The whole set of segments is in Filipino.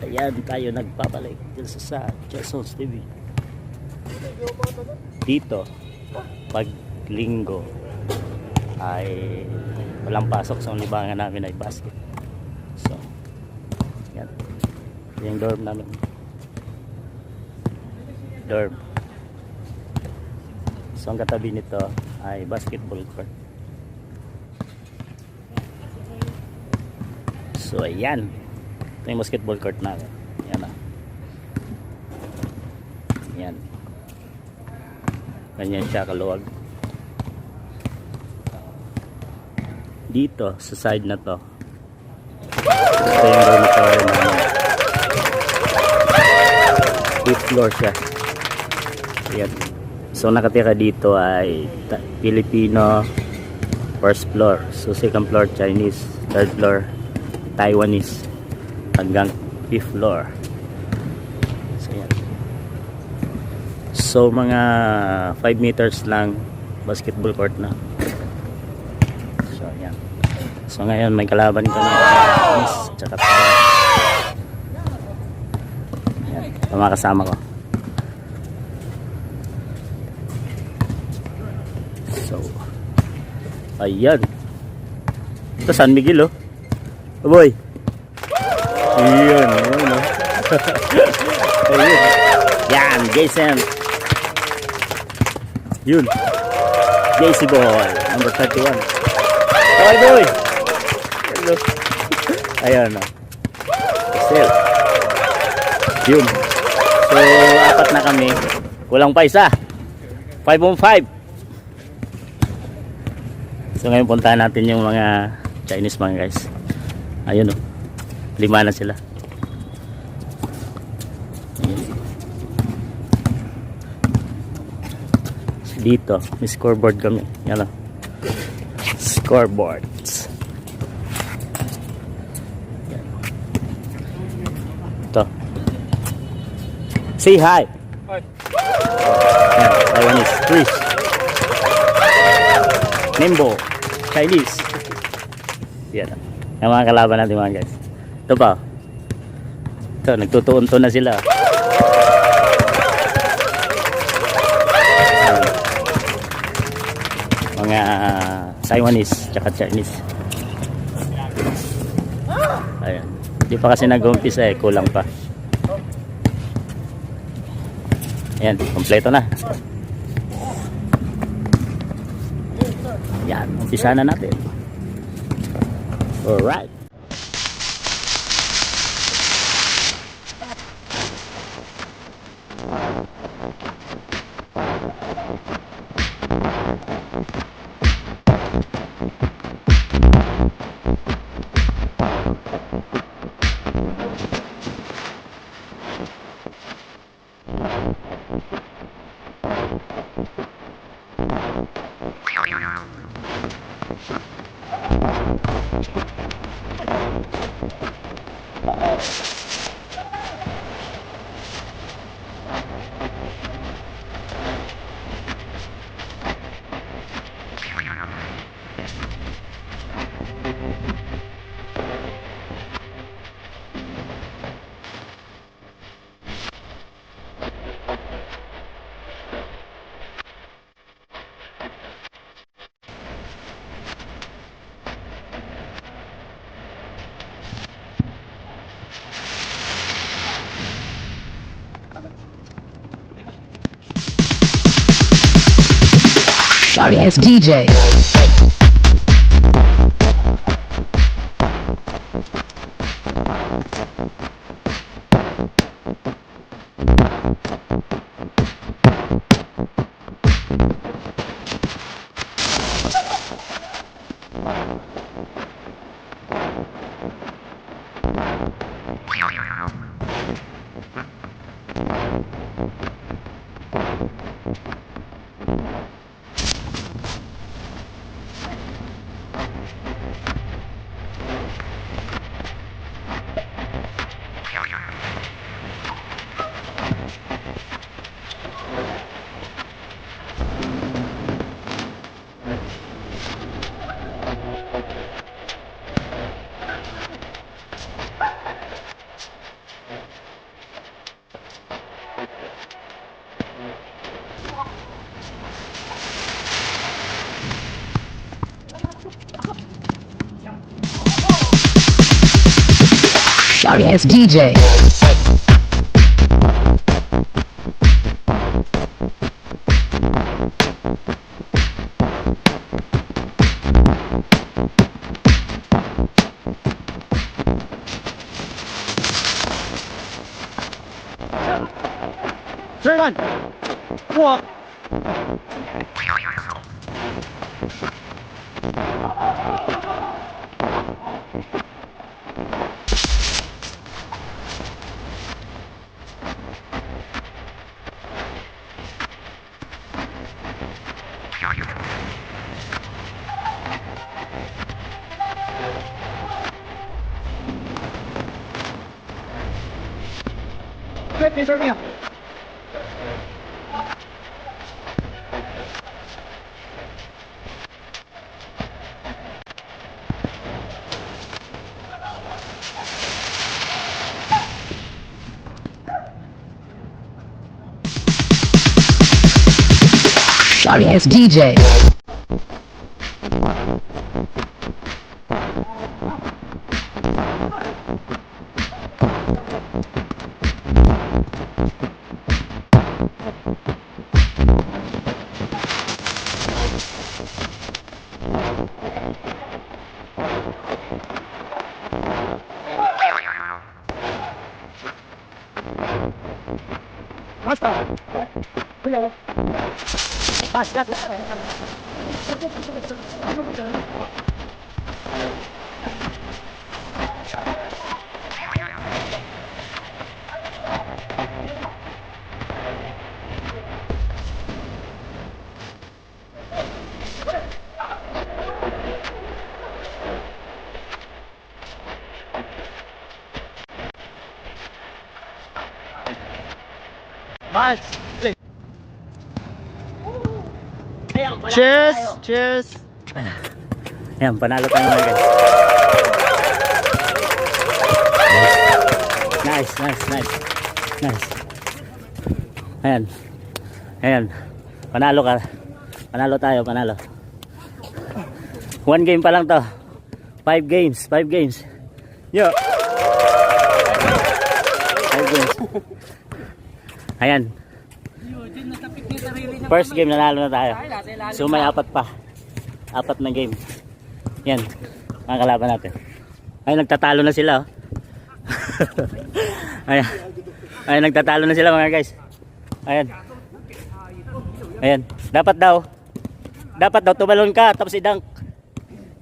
Ayan tayo nagpapalik sa Jason's TV. Dito pag linggo ay walang pasok, sa libangan namin ay basket. So yan yung dorm namin, dorm. So ang katabi nito ay basketball court. So ayan, ito yung basketball court namin. Yan o, yan, ganyan siya kaluwag. Dito sa side na to, ito yung dormitory namin. 5th floor siya. Ayan. So nakatira dito ay Filipino, first floor. So second floor Chinese, third floor Taiwanese, hanggang 5th floor. So ayan. So mga 5 meters lang basketball court na. So ayan. So ngayon may kalaban kami, Miss tsaka tayo. Ayan, ito mga kasama ko. So ayan, ito San Miguel oh. Oh boy, ayan, ayan oh. Ayun. Yan, Jason. Yun, JC boy, number 31. Okay boy. Hello. Ayan o. Still. Yun. So, apat na kami. Kulang pa isa. 5 on 5. So, ngayon puntahan natin yung mga Chinese mga guys. Ayun o. 5 na sila. Dito may scoreboard kami. Yan o, scoreboards. Yan. Ito, say hi. Hi. Yan, Taiwanese Chris, Nimbo Chinese. Yan ang mga kalaban natin mga guys. Ito pa, ito nagtutuon-to na sila. Mga Taiwanese tsaka Chinese. Ayan, hindi pa kasi nag-umpisa eh, kulang pa. Ayan, kompleto na. Ayan, umpisa na natin. Alright. Sorry, it's DJ. Sorry ass DJ. Sir Ron! Walk! Wait, Mr. Mia. Sorry ass DJ. Basta! Kuya! Basta! Mas! Cheers! Cheers! Ayan, panalo tayo mga guys. Nice, nice, nice. Nice. Ayan. Ayan. Panalo ka. Panalo tayo, panalo. 1 game pa lang to. 5 games, 5 games. Yo! 5 games. Ayan. First game nanalo na tayo. So may 4 pa. 4 na game. Yan. Ang kalaban natin. Ay, nagtatalo na sila. Oh. Ayan. Ay, nagtatalo na sila mga guys. Ayan. Ayan. Dapat daw tumalon ka tapos i-dunk.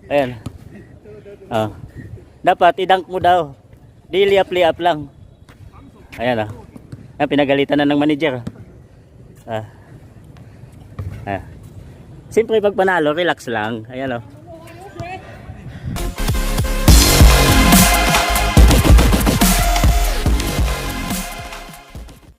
Ayan. Oh. Dapat i-dunk mo daw. Di liap lang. Ayan oh. Ayan, pinagalitan na ng manager. Siyempre pag panalo, relax lang. Ayan oh.